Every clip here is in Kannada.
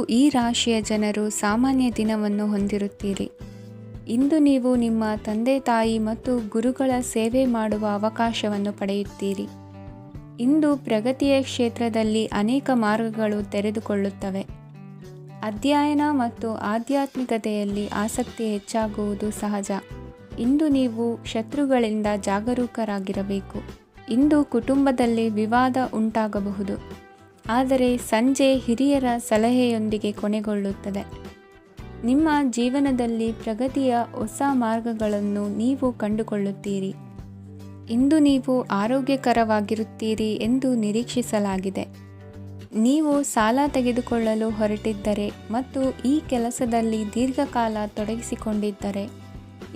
ಈ ರಾಶಿಯ ಜನರು ಸಾಮಾನ್ಯ ದಿನವನ್ನು ಹೊಂದಿರುತ್ತೀರಿ. ಇಂದು ನೀವು ನಿಮ್ಮ ತಂದೆ ತಾಯಿ ಮತ್ತು ಗುರುಗಳ ಸೇವೆ ಮಾಡುವ ಅವಕಾಶವನ್ನು ಪಡೆಯುತ್ತೀರಿ. ಇಂದು ಪ್ರಗತಿಯ ಕ್ಷೇತ್ರದಲ್ಲಿ ಅನೇಕ ಮಾರ್ಗಗಳು ತೆರೆದುಕೊಳ್ಳುತ್ತವೆ. ಅಧ್ಯಯನ ಮತ್ತು ಆಧ್ಯಾತ್ಮಿಕತೆಯಲ್ಲಿ ಆಸಕ್ತಿ ಹೆಚ್ಚಾಗುವುದು ಸಹಜ. ಇಂದು ನೀವು ಶತ್ರುಗಳಿಂದ ಜಾಗರೂಕರಾಗಿರಬೇಕು. ಇಂದು ಕುಟುಂಬದಲ್ಲಿ ವಿವಾದ ಉಂಟಾಗಬಹುದು, ಆದರೆ ಸಂಜೆ ಹಿರಿಯರ ಸಲಹೆಯೊಂದಿಗೆ ಕೊನೆಗೊಳ್ಳುತ್ತದೆ. ನಿಮ್ಮ ಜೀವನದಲ್ಲಿ ಪ್ರಗತಿಯ ಹೊಸ ಮಾರ್ಗಗಳನ್ನು ನೀವು ಕಂಡುಕೊಳ್ಳುತ್ತೀರಿ. ಇಂದು ನೀವು ಆರೋಗ್ಯಕರವಾಗಿರುತ್ತೀರಿ ಎಂದು ನಿರೀಕ್ಷಿಸಲಾಗಿದೆ. ನೀವು ಸಾಲ ತೆಗೆದುಕೊಳ್ಳಲು ಹೊರಟಿದ್ದರೆ ಮತ್ತು ಈ ಕೆಲಸದಲ್ಲಿ ದೀರ್ಘಕಾಲ ತೊಡಗಿಸಿಕೊಂಡಿದ್ದರೆ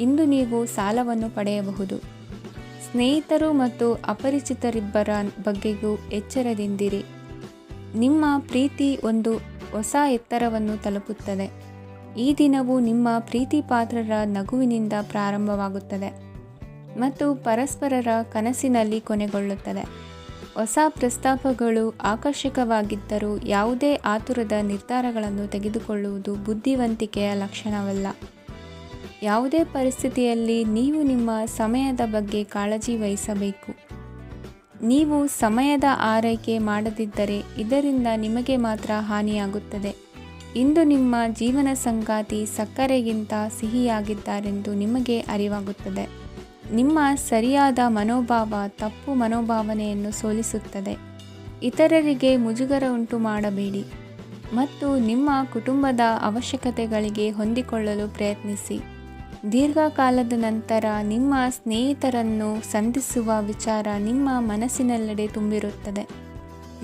ಇಂದು ನೀವು ಸಾಲವನ್ನು ಪಡೆಯಬಹುದು. ಸ್ನೇಹಿತರು ಮತ್ತು ಅಪರಿಚಿತರಿಬ್ಬರ ಬಗ್ಗೆಯೂ ಎಚ್ಚರದಿಂದಿರಿ. ನಿಮ್ಮ ಪ್ರೀತಿ ಒಂದು ಹೊಸ ಎತ್ತರವನ್ನು ತಲುಪುತ್ತದೆ. ಈ ದಿನವು ನಿಮ್ಮ ಪ್ರೀತಿ ಪಾತ್ರರ ನಗುವಿನಿಂದ ಪ್ರಾರಂಭವಾಗುತ್ತದೆ ಮತ್ತು ಪರಸ್ಪರರ ಕನಸಿನಲ್ಲಿ ಕೊನೆಗೊಳ್ಳುತ್ತದೆ. ಹೊಸ ಪ್ರಸ್ತಾಪಗಳು ಆಕರ್ಷಕವಾಗಿದ್ದರೂ ಯಾವುದೇ ಆತುರದ ನಿರ್ಧಾರಗಳನ್ನು ತೆಗೆದುಕೊಳ್ಳುವುದು ಬುದ್ಧಿವಂತಿಕೆಯ ಲಕ್ಷಣವಲ್ಲ. ಯಾವುದೇ ಪರಿಸ್ಥಿತಿಯಲ್ಲಿ ನೀವು ನಿಮ್ಮ ಸಮಯದ ಬಗ್ಗೆ ಕಾಳಜಿ ವಹಿಸಬೇಕು. ನೀವು ಸಮಯದ ಆರೈಕೆ ಮಾಡದಿದ್ದರೆ ಇದರಿಂದ ನಿಮಗೆ ಮಾತ್ರ ಹಾನಿಯಾಗುತ್ತದೆ. ಇಂದು ನಿಮ್ಮ ಜೀವನ ಸಂಗಾತಿ ಸಕ್ಕರೆಗಿಂತ ಸಿಹಿಯಾಗಿದ್ದಾರೆಂದು ನಿಮಗೆ ಅರಿವಾಗುತ್ತದೆ. ನಿಮ್ಮ ಸರಿಯಾದ ಮನೋಭಾವ ತಪ್ಪು ಮನೋಭಾವನೆಯನ್ನು ಸೋಲಿಸುತ್ತದೆ. ಇತರರಿಗೆ ಮುಜುಗರ ಉಂಟು ಮಾಡಬೇಡಿ ಮತ್ತು ನಿಮ್ಮ ಕುಟುಂಬದ ಅವಶ್ಯಕತೆಗಳಿಗೆ ಹೊಂದಿಕೊಳ್ಳಲು ಪ್ರಯತ್ನಿಸಿ. ದೀರ್ಘಕಾಲದ ನಂತರ ನಿಮ್ಮ ಸ್ನೇಹಿತರನ್ನು ಸಂಧಿಸುವ ವಿಚಾರ ನಿಮ್ಮ ಮನಸ್ಸಿನೆಲ್ಲೆಡೆ ತುಂಬಿರುತ್ತದೆ.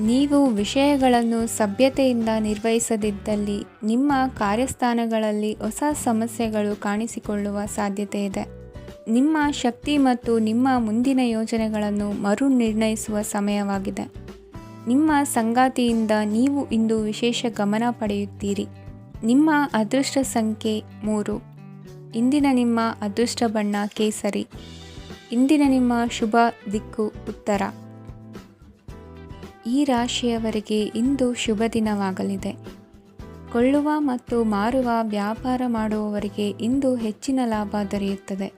ನೀವು ವಿಷಯಗಳನ್ನು ಸಭ್ಯತೆಯಿಂದ ನಿರ್ವಹಿಸದಿದ್ದಲ್ಲಿ ನಿಮ್ಮ ಕಾರ್ಯಸ್ಥಾನಗಳಲ್ಲಿ ಹೊಸ ಸಮಸ್ಯೆಗಳು ಕಾಣಿಸಿಕೊಳ್ಳುವ ಸಾಧ್ಯತೆ ಇದೆ. ನಿಮ್ಮ ಶಕ್ತಿ ಮತ್ತು ನಿಮ್ಮ ಮುಂದಿನ ಯೋಜನೆಗಳನ್ನು ಮರು ನಿರ್ಣಯಿಸುವ ಸಮಯವಾಗಿದೆ. ನಿಮ್ಮ ಸಂಗಾತಿಯಿಂದ ನೀವು ಇಂದು ವಿಶೇಷ ಗಮನ ಪಡೆಯುತ್ತೀರಿ. ನಿಮ್ಮ ಅದೃಷ್ಟ ಸಂಖ್ಯೆ 3. ಇಂದಿನ ನಿಮ್ಮ ಅದೃಷ್ಟ ಬಣ್ಣ ಕೇಸರಿ. ಇಂದಿನ ನಿಮ್ಮ ಶುಭ ದಿಕ್ಕು ಉತ್ತರ. ಈ ರಾಶಿಯವರಿಗೆ ಇಂದು ಶುಭ ದಿನವಾಗಲಿದೆ. ಕೊಳ್ಳುವ ಮತ್ತು ಮಾರುವ ವ್ಯಾಪಾರ ಮಾಡುವವರಿಗೆ ಇಂದು ಹೆಚ್ಚಿನ ಲಾಭ ದೊರೆಯುತ್ತದೆ.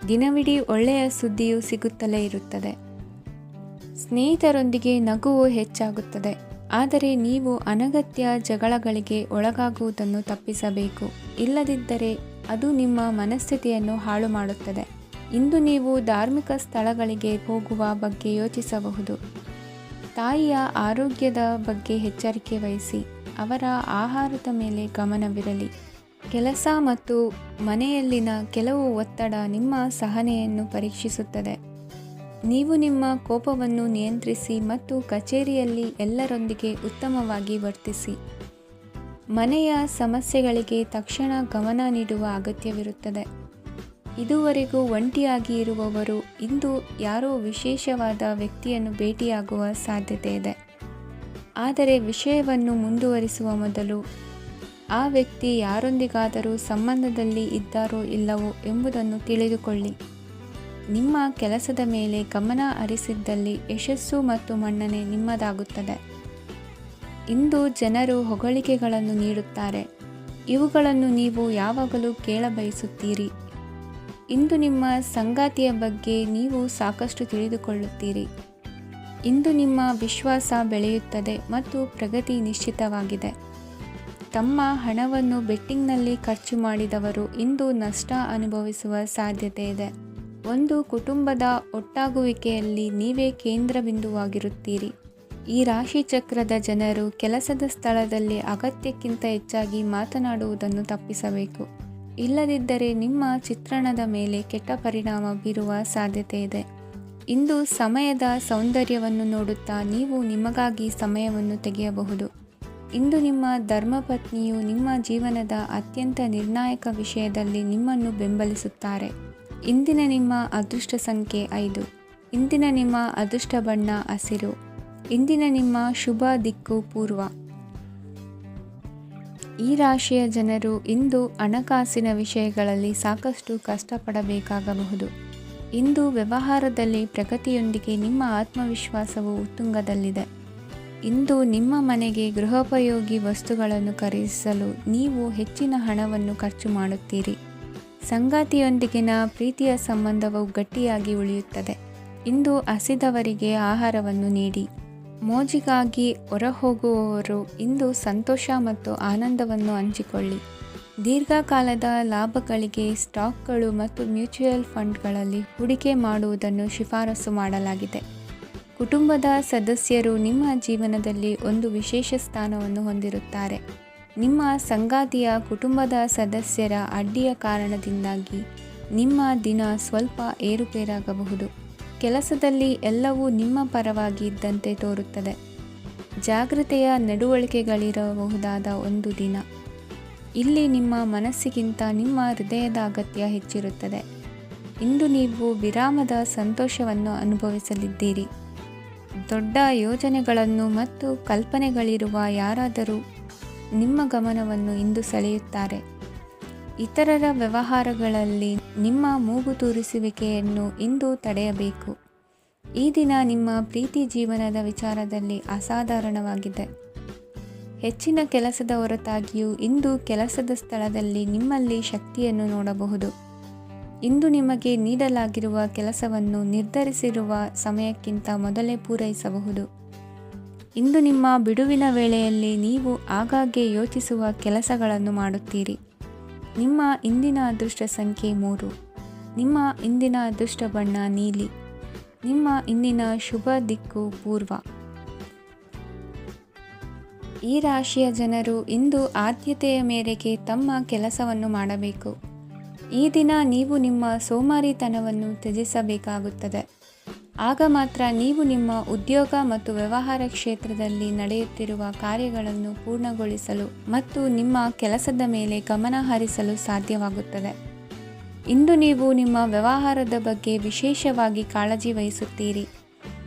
ದಿನವಿಡೀ ಒಳ್ಳೆಯ ಸುದ್ದಿಯು ಸಿಗುತ್ತಲೇ ಇರುತ್ತದೆ. ಸ್ನೇಹಿತರೊಂದಿಗೆ ನಗುವು ಹೆಚ್ಚಾಗುತ್ತದೆ, ಆದರೆ ನೀವು ಅನಗತ್ಯ ಜಗಳಗಳಿಗೆ ಒಳಗಾಗುವುದನ್ನು ತಪ್ಪಿಸಬೇಕು. ಇಲ್ಲದಿದ್ದರೆ ಅದು ನಿಮ್ಮ ಮನಸ್ಥಿತಿಯನ್ನು ಹಾಳು ಮಾಡುತ್ತದೆ. ಇಂದು ನೀವು ಧಾರ್ಮಿಕ ಸ್ಥಳಗಳಿಗೆ ಹೋಗುವ ಬಗ್ಗೆ ಯೋಚಿಸಬಹುದು. ತಾಯಿಯ ಆರೋಗ್ಯದ ಬಗ್ಗೆ ಎಚ್ಚರಿಕೆ ವಹಿಸಿ. ಅವರ ಆಹಾರದ ಮೇಲೆ ಗಮನವಿರಲಿ. ಕೆಲಸ ಮತ್ತು ಮನೆಯಲ್ಲಿನ ಕೆಲವು ಒತ್ತಡ ನಿಮ್ಮ ಸಹನೆಯನ್ನು ಪರೀಕ್ಷಿಸುತ್ತದೆ. ನೀವು ನಿಮ್ಮ ಕೋಪವನ್ನು ನಿಯಂತ್ರಿಸಿ ಮತ್ತು ಕಚೇರಿಯಲ್ಲಿ ಎಲ್ಲರೊಂದಿಗೆ ಉತ್ತಮವಾಗಿ ವರ್ತಿಸಿ. ಮನೆಯ ಸಮಸ್ಯೆಗಳಿಗೆ ತಕ್ಷಣ ಗಮನ ನೀಡುವ ಅಗತ್ಯವಿರುತ್ತದೆ. ಇದುವರೆಗೂ ಒಂಟಿಯಾಗಿ ಇರುವವರು ಇಂದು ಯಾರೋ ವಿಶೇಷವಾದ ವ್ಯಕ್ತಿಯನ್ನು ಭೇಟಿಯಾಗುವ ಸಾಧ್ಯತೆ ಇದೆ. ಆದರೆ ವಿಷಯವನ್ನು ಮುಂದುವರಿಸುವ ಮೊದಲು ಆ ವ್ಯಕ್ತಿ ಯಾರೊಂದಿಗಾದರೂ ಸಂಬಂಧದಲ್ಲಿ ಇದ್ದಾರೋ ಇಲ್ಲವೋ ಎಂಬುದನ್ನು ತಿಳಿದುಕೊಳ್ಳಿ. ನಿಮ್ಮ ಕೆಲಸದ ಮೇಲೆ ಗಮನ ಹರಿಸಿದ್ದಲ್ಲಿ ಯಶಸ್ಸು ಮತ್ತು ಮನ್ನಣೆ ನಿಮ್ಮದಾಗುತ್ತದೆ. ಇಂದು ಜನರು ಹೊಗಳಿಕೆಗಳನ್ನು ನೀಡುತ್ತಾರೆ. ಇವುಗಳನ್ನು ನೀವು ಯಾವಾಗಲೂ ಕೇಳಬಯಸುತ್ತೀರಿ. ಇಂದು ನಿಮ್ಮ ಸಂಗಾತಿಯ ಬಗ್ಗೆ ನೀವು ಸಾಕಷ್ಟು ತಿಳಿದುಕೊಳ್ಳುತ್ತೀರಿ. ಇಂದು ನಿಮ್ಮ ವಿಶ್ವಾಸ ಬೆಳೆಯುತ್ತದೆ ಮತ್ತು ಪ್ರಗತಿ ನಿಶ್ಚಿತವಾಗಿದೆ. ತಮ್ಮ ಹಣವನ್ನು ಬೆಟ್ಟಿಂಗ್ನಲ್ಲಿ ಖರ್ಚು ಮಾಡಿದವರು ಇಂದು ನಷ್ಟ ಅನುಭವಿಸುವ ಸಾಧ್ಯತೆ ಇದೆ. ಒಂದು ಕುಟುಂಬದ ಒಟ್ಟಾಗುವಿಕೆಯಲ್ಲಿ ನೀವೇ ಕೇಂದ್ರಬಿಂದುವಾಗಿರುತ್ತೀರಿ. ಈ ರಾಶಿ ಚಕ್ರದ ಜನರು ಕೆಲಸದ ಸ್ಥಳದಲ್ಲಿ ಅಗತ್ಯಕ್ಕಿಂತ ಹೆಚ್ಚಾಗಿ ಮಾತನಾಡುವುದನ್ನು ತಪ್ಪಿಸಬೇಕು. ಇಲ್ಲದಿದ್ದರೆ ನಿಮ್ಮ ಚಿತ್ರಣದ ಮೇಲೆ ಕೆಟ್ಟ ಪರಿಣಾಮ ಬೀರುವ ಸಾಧ್ಯತೆ ಇದೆ. ಇಂದು ಸಮಯದ ಸೌಂದರ್ಯವನ್ನು ನೋಡುತ್ತಾ ನೀವು ನಿಮಗಾಗಿ ಸಮಯವನ್ನು ತೆಗೆಯಬಹುದು. ಇಂದು ನಿಮ್ಮ ಧರ್ಮಪತ್ನಿಯು ನಿಮ್ಮ ಜೀವನದ ಅತ್ಯಂತ ನಿರ್ಣಾಯಕ ವಿಷಯದಲ್ಲಿ ನಿಮ್ಮನ್ನು ಬೆಂಬಲಿಸುತ್ತಾರೆ. ಇಂದಿನ ನಿಮ್ಮ ಅದೃಷ್ಟ ಸಂಖ್ಯೆ 5. ಇಂದಿನ ನಿಮ್ಮ ಅದೃಷ್ಟ ಬಣ್ಣ ಹಸಿರು. ಇಂದಿನ ನಿಮ್ಮ ಶುಭ ದಿಕ್ಕು ಪೂರ್ವ. ಈ ರಾಶಿಯ ಜನರು ಇಂದು ಹಣಕಾಸಿನ ವಿಷಯಗಳಲ್ಲಿ ಸಾಕಷ್ಟು ಕಷ್ಟಪಡಬೇಕಾಗಬಹುದು. ಇಂದು ವ್ಯವಹಾರದಲ್ಲಿ ಪ್ರಗತಿಯೊಂದಿಗೆ ನಿಮ್ಮ ಆತ್ಮವಿಶ್ವಾಸವು ಉತ್ತುಂಗದಲ್ಲಿದೆ. ಇಂದು ನಿಮ್ಮ ಮನೆಗೆ ಗೃಹೋಪಯೋಗಿ ವಸ್ತುಗಳನ್ನು ಖರೀದಿಸಲು ನೀವು ಹೆಚ್ಚಿನ ಹಣವನ್ನು ಖರ್ಚು ಮಾಡುತ್ತೀರಿ. ಸಂಗಾತಿಯೊಂದಿಗಿನ ಪ್ರೀತಿಯ ಸಂಬಂಧವು ಗಟ್ಟಿಯಾಗಿ ಉಳಿಯುತ್ತದೆ. ಇಂದು ಹಸಿದವರಿಗೆ ಆಹಾರವನ್ನು ನೀಡಿ. ಮೋಜಿಗಾಗಿ ಹೊರಹೋಗುವವರು ಇಂದು ಸಂತೋಷ ಮತ್ತು ಆನಂದವನ್ನು ಹಂಚಿಕೊಳ್ಳಿ. ದೀರ್ಘಕಾಲದ ಲಾಭಗಳಿಗೆ ಸ್ಟಾಕ್ಗಳು ಮತ್ತು ಮ್ಯೂಚುವಲ್ ಫಂಡ್ಗಳಲ್ಲಿ ಹೂಡಿಕೆ ಮಾಡುವುದನ್ನು ಶಿಫಾರಸು ಮಾಡಲಾಗಿದೆ. ಕುಟುಂಬದ ಸದಸ್ಯರು ನಿಮ್ಮ ಜೀವನದಲ್ಲಿ ಒಂದು ವಿಶೇಷ ಸ್ಥಾನವನ್ನು ಹೊಂದಿರುತ್ತಾರೆ. ನಿಮ್ಮ ಸಂಗಾತಿಯ ಕುಟುಂಬದ ಸದಸ್ಯರ ಅಡ್ಡಿಯ ಕಾರಣದಿಂದಾಗಿ ನಿಮ್ಮ ದಿನ ಸ್ವಲ್ಪ ಏರುಪೇರಾಗಬಹುದು. ಕೆಲಸದಲ್ಲಿ ಎಲ್ಲವೂ ನಿಮ್ಮ ಪರವಾಗಿ ಇದ್ದಂತೆ ತೋರುತ್ತದೆ. ಜಾಗೃತೆಯ ನಡವಳಿಕೆಗಳಿರಬಹುದಾದ ಒಂದು ದಿನ. ಇಲ್ಲಿ ನಿಮ್ಮ ಮನಸ್ಸಿಗಿಂತ ನಿಮ್ಮ ಹೃದಯದ ಅಗತ್ಯ ಹೆಚ್ಚಿರುತ್ತದೆ. ಇಂದು ನೀವು ವಿರಾಮದ ಸಂತೋಷವನ್ನು ಅನುಭವಿಸಲಿದ್ದೀರಿ. ದೊಡ್ಡ ಯೋಜನೆಗಳನ್ನು ಮತ್ತು ಕಲ್ಪನೆಗಳಿರುವ ಯಾರಾದರೂ ನಿಮ್ಮ ಗಮನವನ್ನು ಇಂದು ಸೆಳೆಯುತ್ತಾರೆ. ಇತರರ ವ್ಯವಹಾರಗಳಲ್ಲಿ ನಿಮ್ಮ ಮೂಗು ತೂರಿಸುವಿಕೆಯನ್ನು ಇಂದು ತಡೆಯಬೇಕು. ಈ ದಿನ ನಿಮ್ಮ ಪ್ರೀತಿ ಜೀವನದ ವಿಚಾರದಲ್ಲಿ ಅಸಾಧಾರಣವಾಗಿದೆ. ಹೆಚ್ಚಿನ ಕೆಲಸದ ಹೊರತಾಗಿಯೂ ಇಂದು ಕೆಲಸದ ಸ್ಥಳದಲ್ಲಿ ನಿಮ್ಮಲ್ಲಿ ಶಕ್ತಿಯನ್ನು ನೋಡಬಹುದು. ಇಂದು ನಿಮಗೆ ನೀಡಲಾಗಿರುವ ಕೆಲಸವನ್ನು ನಿರ್ಧರಿಸಿರುವ ಸಮಯಕ್ಕಿಂತ ಮೊದಲೇ ಪೂರೈಸಬಹುದು. ಇಂದು ನಿಮ್ಮ ಬಿಡುವಿನ ವೇಳೆಯಲ್ಲಿ ನೀವು ಆಗಾಗ್ಗೆ ಯೋಚಿಸುವ ಕೆಲಸಗಳನ್ನು ಮಾಡುತ್ತೀರಿ. ನಿಮ್ಮ ಇಂದಿನ ಅದೃಷ್ಟ ಸಂಖ್ಯೆ 3. ನಿಮ್ಮ ಇಂದಿನ ಅದೃಷ್ಟ ಬಣ್ಣ ನೀಲಿ. ನಿಮ್ಮ ಇಂದಿನ ಶುಭ ದಿಕ್ಕು ಪೂರ್ವ. ಈ ರಾಶಿಯ ಜನರು ಇಂದು ಆದ್ಯತೆಯ ಮೇರೆಗೆ ತಮ್ಮ ಕೆಲಸವನ್ನು ಮಾಡಬೇಕು. ಈ ದಿನ ನೀವು ನಿಮ್ಮ ಸೋಮಾರಿತನವನ್ನು ತ್ಯಜಿಸಬೇಕಾಗುತ್ತದೆ. ಆಗ ಮಾತ್ರ ನೀವು ನಿಮ್ಮ ಉದ್ಯೋಗ ಮತ್ತು ವ್ಯವಹಾರ ಕ್ಷೇತ್ರದಲ್ಲಿ ನಡೆಯುತ್ತಿರುವ ಕಾರ್ಯಗಳನ್ನು ಪೂರ್ಣಗೊಳಿಸಲು ಮತ್ತು ನಿಮ್ಮ ಕೆಲಸದ ಮೇಲೆ ಗಮನ ಹರಿಸಲು ಸಾಧ್ಯವಾಗುತ್ತದೆ. ಇಂದು ನೀವು ನಿಮ್ಮ ವ್ಯವಹಾರದ ಬಗ್ಗೆ ವಿಶೇಷವಾಗಿ ಕಾಳಜಿ ವಹಿಸುತ್ತೀರಿ.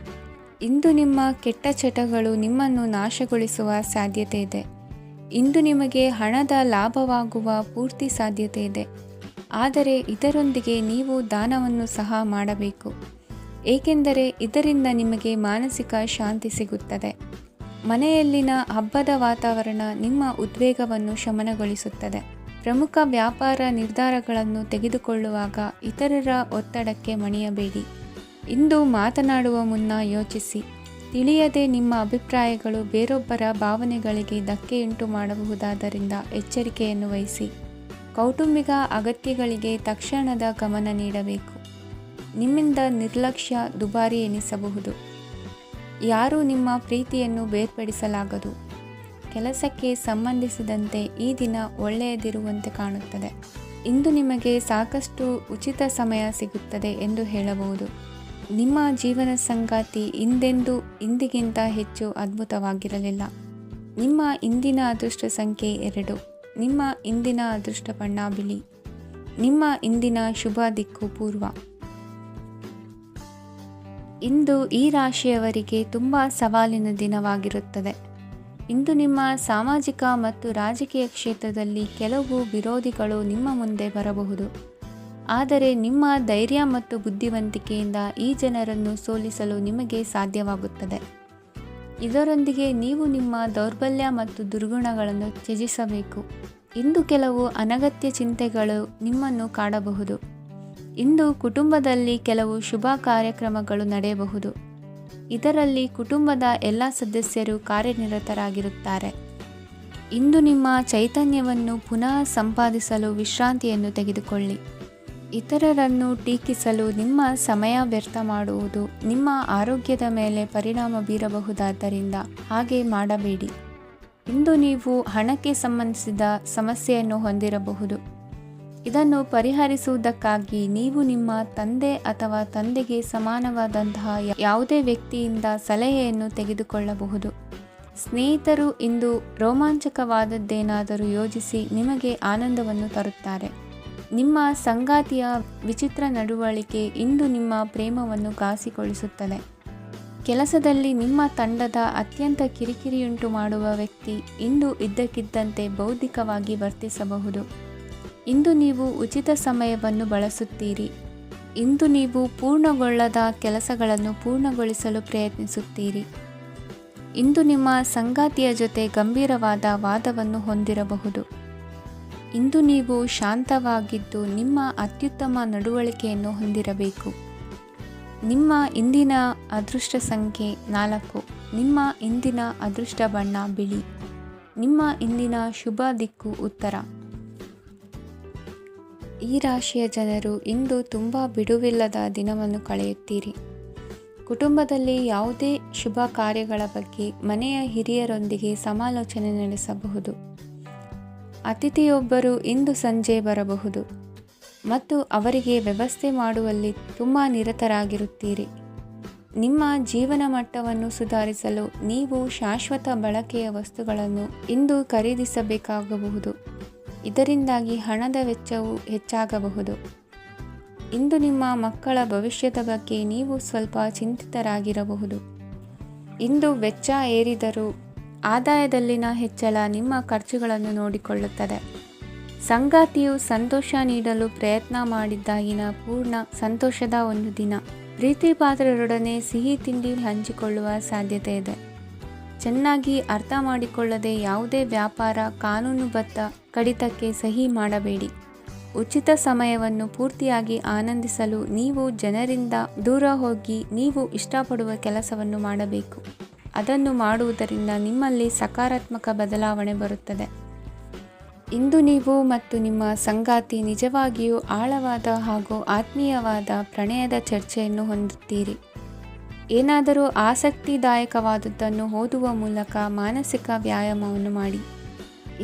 ಇಂದು ನಿಮ್ಮ ಕೆಟ್ಟ ಚಟಗಳು ನಿಮ್ಮನ್ನು ನಾಶಗೊಳಿಸುವ ಸಾಧ್ಯತೆ ಇದೆ. ಇಂದು ನಿಮಗೆ ಹಣದ ಲಾಭವಾಗುವ ಪೂರ್ತಿ ಸಾಧ್ಯತೆ ಇದೆ. ಆದರೆ ಇದರೊಂದಿಗೆ ನೀವು ದಾನವನ್ನು ಸಹ ಮಾಡಬೇಕು, ಏಕೆಂದರೆ ಇದರಿಂದ ನಿಮಗೆ ಮಾನಸಿಕ ಶಾಂತಿ ಸಿಗುತ್ತದೆ. ಮನೆಯಲ್ಲಿನ ಹಬ್ಬದ ವಾತಾವರಣ ನಿಮ್ಮ ಉದ್ವೇಗವನ್ನು ಶಮನಗೊಳಿಸುತ್ತದೆ. ಪ್ರಮುಖ ವ್ಯಾಪಾರ ನಿರ್ಧಾರಗಳನ್ನು ತೆಗೆದುಕೊಳ್ಳುವಾಗ ಇತರರ ಒತ್ತಡಕ್ಕೆ ಮಣಿಯಬೇಡಿ. ಇಂದು ಮಾತನಾಡುವ ಮುನ್ನ ಯೋಚಿಸಿ. ತಿಳಿಯದೆ ನಿಮ್ಮ ಅಭಿಪ್ರಾಯಗಳು ಬೇರೊಬ್ಬರ ಭಾವನೆಗಳಿಗೆ ಧಕ್ಕೆಯುಂಟು ಮಾಡಬಹುದಾದ್ದರಿಂದ ಎಚ್ಚರಿಕೆಯನ್ನು ವಹಿಸಿ. ಕೌಟುಂಬಿಕ ಅಗತ್ಯಗಳಿಗೆ ತಕ್ಷಣದ ಗಮನ ನೀಡಬೇಕು. ನಿಮ್ಮಿಂದ ನಿರ್ಲಕ್ಷ್ಯ ದುಬಾರಿ ಎನಿಸಬಹುದು. ಯಾರೂ ನಿಮ್ಮ ಪ್ರೀತಿಯನ್ನು ಬೇರ್ಪಡಿಸಲಾಗದು. ಕೆಲಸಕ್ಕೆ ಸಂಬಂಧಿಸಿದಂತೆ ಈ ದಿನ ಒಳ್ಳೆಯದಿರುವಂತೆ ಕಾಣುತ್ತದೆ. ಇಂದು ನಿಮಗೆ ಸಾಕಷ್ಟು ಉಚಿತ ಸಮಯ ಸಿಗುತ್ತದೆ ಎಂದು ಹೇಳಬಹುದು. ನಿಮ್ಮ ಜೀವನ ಸಂಗಾತಿ ಇಂದಿಗಿಂತ ಹೆಚ್ಚು ಅದ್ಭುತವಾಗಿರಲಿಲ್ಲ. ನಿಮ್ಮ ಇಂದಿನ ಅದೃಷ್ಟ ಸಂಖ್ಯೆ 2. ನಿಮ್ಮ ಇಂದಿನ ಅದೃಷ್ಟ ಬಣ್ಣ ಬಿಳಿ. ನಿಮ್ಮ ಇಂದಿನ ಶುಭ ದಿಕ್ಕು ಪೂರ್ವ. ಇಂದು ಈ ರಾಶಿಯವರಿಗೆ ತುಂಬ ಸವಾಲಿನ ದಿನವಾಗಿರುತ್ತದೆ. ಇಂದು ನಿಮ್ಮ ಸಾಮಾಜಿಕ ಮತ್ತು ರಾಜಕೀಯ ಕ್ಷೇತ್ರದಲ್ಲಿ ಕೆಲವು ವಿರೋಧಿಗಳು ನಿಮ್ಮ ಮುಂದೆ ಬರಬಹುದು. ಆದರೆ ನಿಮ್ಮ ಧೈರ್ಯ ಮತ್ತು ಬುದ್ಧಿವಂತಿಕೆಯಿಂದ ಈ ಜನರನ್ನು ಸೋಲಿಸಲು ನಿಮಗೆ ಸಾಧ್ಯವಾಗುತ್ತದೆ. ಇದರೊಂದಿಗೆ ನೀವು ನಿಮ್ಮ ದೌರ್ಬಲ್ಯ ಮತ್ತು ದುರ್ಗುಣಗಳನ್ನು ತ್ಯಜಿಸಬೇಕು. ಇಂದು ಕೆಲವು ಅನಗತ್ಯ ಚಿಂತೆಗಳು ನಿಮ್ಮನ್ನು ಕಾಡಬಹುದು. ಇಂದು ಕುಟುಂಬದಲ್ಲಿ ಕೆಲವು ಶುಭ ಕಾರ್ಯಕ್ರಮಗಳು ನಡೆಯಬಹುದು. ಇದರಲ್ಲಿ ಕುಟುಂಬದ ಎಲ್ಲ ಸದಸ್ಯರು ಕಾರ್ಯನಿರತರಾಗಿರುತ್ತಾರೆ. ಇಂದು ನಿಮ್ಮ ಚೈತನ್ಯವನ್ನು ಪುನಃ ಸಂಪಾದಿಸಲು ವಿಶ್ರಾಂತಿಯನ್ನು ತೆಗೆದುಕೊಳ್ಳಿ. ಇತರರನ್ನು ಟೀಕಿಸಲು ನಿಮ್ಮ ಸಮಯ ವ್ಯರ್ಥ ಮಾಡುವುದು ನಿಮ್ಮ ಆರೋಗ್ಯದ ಮೇಲೆ ಪರಿಣಾಮ ಬೀರಬಹುದಾದ್ದರಿಂದ ಹಾಗೆ ಮಾಡಬೇಡಿ. ಇಂದು ನೀವು ಹಣಕ್ಕೆ ಸಂಬಂಧಿಸಿದ ಸಮಸ್ಯೆಯನ್ನು ಹೊಂದಿರಬಹುದು. ಇದನ್ನು ಪರಿಹರಿಸುವುದಕ್ಕಾಗಿ ನೀವು ನಿಮ್ಮ ತಂದೆ ಅಥವಾ ತಂದೆಗೆ ಸಮಾನವಾದಂತಹ ಯಾವುದೇ ವ್ಯಕ್ತಿಯಿಂದ ಸಲಹೆಯನ್ನು ತೆಗೆದುಕೊಳ್ಳಬಹುದು. ಸ್ನೇಹಿತರು ಇಂದು ರೋಮಾಂಚಕವಾದದ್ದೇನಾದರೂ ಯೋಜಿಸಿ ನಿಮಗೆ ಆನಂದವನ್ನು ತರುತ್ತಾರೆ. ನಿಮ್ಮ ಸಂಗಾತಿಯ ವಿಚಿತ್ರ ನಡವಳಿಕೆ ಇಂದು ನಿಮ್ಮ ಪ್ರೇಮವನ್ನು ಘಾಸಿಗೊಳಿಸುತ್ತದೆ. ಕೆಲಸದಲ್ಲಿ ನಿಮ್ಮ ತಂಡದ ಅತ್ಯಂತ ಕಿರಿಕಿರಿಯುಂಟು ಮಾಡುವ ವ್ಯಕ್ತಿ ಇಂದು ಇದ್ದಕ್ಕಿದ್ದಂತೆ ಬೌದ್ಧಿಕವಾಗಿ ವರ್ತಿಸಬಹುದು. ಇಂದು ನೀವು ಉಚಿತ ಸಮಯವನ್ನು ಬಳಸುತ್ತೀರಿ. ಇಂದು ನೀವು ಪೂರ್ಣಗೊಳ್ಳದ ಕೆಲಸಗಳನ್ನು ಪೂರ್ಣಗೊಳಿಸಲು ಪ್ರಯತ್ನಿಸುತ್ತೀರಿ. ಇಂದು ನಿಮ್ಮ ಸಂಗಾತಿಯ ಜೊತೆ ಗಂಭೀರವಾದ ವಾದವನ್ನು ಹೊಂದಿರಬಹುದು. ಇಂದು ನೀವು ಶಾಂತವಾಗಿದ್ದು ನಿಮ್ಮ ಅತ್ಯುತ್ತಮ ನಡವಳಿಕೆಯನ್ನು ಹೊಂದಿರಬೇಕು. ನಿಮ್ಮ ಇಂದಿನ ಅದೃಷ್ಟ ಸಂಖ್ಯೆ 4. ನಿಮ್ಮ ಇಂದಿನ ಅದೃಷ್ಟ ಬಣ್ಣ ಬಿಳಿ. ನಿಮ್ಮ ಇಂದಿನ ಶುಭ ದಿಕ್ಕು ಉತ್ತರ. ಈ ರಾಶಿಯ ಜನರು ಇಂದು ತುಂಬ ಬಿಡುವಿಲ್ಲದ ದಿನವನ್ನು ಕಳೆಯುತ್ತೀರಿ. ಕುಟುಂಬದಲ್ಲಿ ಯಾವುದೇ ಶುಭ ಕಾರ್ಯಗಳ ಬಗ್ಗೆ ಮನೆಯ ಹಿರಿಯರೊಂದಿಗೆ ಸಮಾಲೋಚನೆ ನಡೆಸಬಹುದು. ಅತಿಥಿಯೊಬ್ಬರು ಇಂದು ಸಂಜೆ ಬರಬಹುದು ಮತ್ತು ಅವರಿಗೆ ವ್ಯವಸ್ಥೆ ಮಾಡುವಲ್ಲಿ ತುಂಬ ನಿರತರಾಗಿರುತ್ತೀರಿ. ನಿಮ್ಮ ಜೀವನ ಮಟ್ಟವನ್ನು ಸುಧಾರಿಸಲು ನೀವು ಶಾಶ್ವತ ಬಳಕೆಯ ವಸ್ತುಗಳನ್ನು ಇಂದು ಖರೀದಿಸಬೇಕಾಗಬಹುದು. ಇದರಿಂದಾಗಿ ಹಣದ ವೆಚ್ಚವು ಹೆಚ್ಚಾಗಬಹುದು. ಇಂದು ನಿಮ್ಮ ಮಕ್ಕಳ ಭವಿಷ್ಯದ ಬಗ್ಗೆ ನೀವು ಸ್ವಲ್ಪ ಚಿಂತಿತರಾಗಿರಬಹುದು. ಇಂದು ವೆಚ್ಚ ಏರಿದರೂ ಆದಾಯದಲ್ಲಿನ ಹೆಚ್ಚಳ ನಿಮ್ಮ ಖರ್ಚುಗಳನ್ನು ನೋಡಿಕೊಳ್ಳುತ್ತದೆ. ಸಂಗಾತಿಯು ಸಂತೋಷ ನೀಡಲು ಪ್ರಯತ್ನ ಮಾಡಿದ್ದಾಗಿನ ಪೂರ್ಣ ಸಂತೋಷದ ಒಂದು ದಿನ. ಪ್ರೀತಿ ಪಾತ್ರರೊಡನೆ ಸಿಹಿ ತಿಂಡಿ ಹಂಚಿಕೊಳ್ಳುವ ಸಾಧ್ಯತೆ ಇದೆ. ಚೆನ್ನಾಗಿ ಅರ್ಥ ಮಾಡಿಕೊಳ್ಳದೆ ಯಾವುದೇ ವ್ಯಾಪಾರ ಕಾನೂನುಬದ್ಧ ಕಡಿತಕ್ಕೆ ಸಹಿ ಮಾಡಬೇಡಿ. ಉಚಿತ ಸಮಯವನ್ನು ಪೂರ್ತಿಯಾಗಿ ಆನಂದಿಸಲು ನೀವು ಜನರಿಂದ ದೂರ ಹೋಗಿ ನೀವು ಇಷ್ಟಪಡುವ ಕೆಲಸವನ್ನು ಮಾಡಬೇಕು. ಅದನ್ನು ಮಾಡುವುದರಿಂದ ನಿಮ್ಮಲ್ಲಿ ಸಕಾರಾತ್ಮಕ ಬದಲಾವಣೆ ಬರುತ್ತದೆ. ಇಂದು ನೀವು ಮತ್ತು ನಿಮ್ಮ ಸಂಗಾತಿ ನಿಜವಾಗಿಯೂ ಆಳವಾದ ಹಾಗೂ ಆತ್ಮೀಯವಾದ ಪ್ರಣಯದ ಚರ್ಚೆಯನ್ನು ಹೊಂದುತ್ತೀರಿ. ಏನಾದರೂ ಆಸಕ್ತಿದಾಯಕವಾದದ್ದನ್ನು ಓದುವ ಮೂಲಕ ಮಾನಸಿಕ ವ್ಯಾಯಾಮವನ್ನು ಮಾಡಿ.